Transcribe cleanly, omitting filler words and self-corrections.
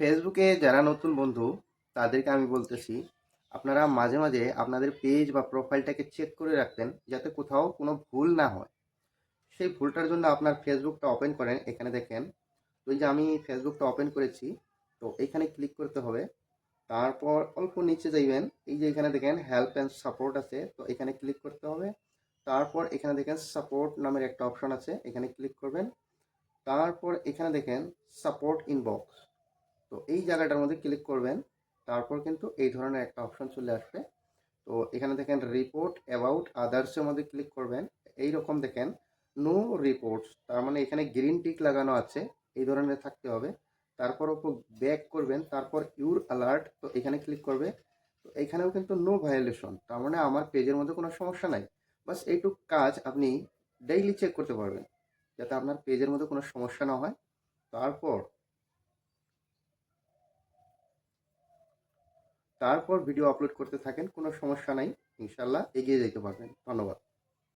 ফেসবুকে যারা নতুন বন্ধু তাদেরকে আমি বলতেছি, আপনারা মাঝে মাঝে আপনাদের পেজ বা প্রোফাইলটাকে চেক করে রাখতেন যাতে কোথাও কোনো ভুল না হয়। সেই ভুলটার জন্য আপনার ফেসবুকটা ওপেন করেন, এখানে দেখেন। তো এই যে আমি ফেসবুকটা ওপেন করেছি, তো এখানে ক্লিক করতে হবে। তারপর অল্প নিচে যাইবেন, এই যে এখানে দেখেন হেল্প অ্যান্ড সাপোর্ট আছে, তো এখানে ক্লিক করতে হবে। তারপর এখানে দেখেন সাপোর্ট নামের একটা অপশন আছে, এখানে ক্লিক করবেন। তারপর এখানে দেখেন সাপোর্ট ইনবক্স, তো এই জায়গাটার মধ্যে ক্লিক করবেন। তারপর কিন্তু এই ধরনের একটা অপশন চলে আসবে। তো এখানে দেখেন রিপোর্ট অ্যাবাউট আদার্সের মধ্যে ক্লিক করবেন। এই রকম দেখেন নো রিপোর্টস, তার মানে এখানে গ্রিন টিক লাগানো আছে, এই ধরনের থাকতে হবে। তারপর ওপর ব্যাক করবেন, তারপর ইউর অ্যালার্ট, তো এখানে ক্লিক করবে। তো এখানেও কিন্তু নো ভায়োলেশন, তার মানে আমার পেজের মধ্যে কোনো সমস্যা নাই। বাস এইটুক কাজ আপনি ডেইলি চেক করতে পারবেন যাতে আপনার পেজের মধ্যে কোনো সমস্যা না হয়। তারপর তারপর ভিডিও আপলোড করতে থাকেন, কোনো সমস্যা নাই, ইনশাল্লাহ এগিয়ে যেতে পারবেন। ধন্যবাদ।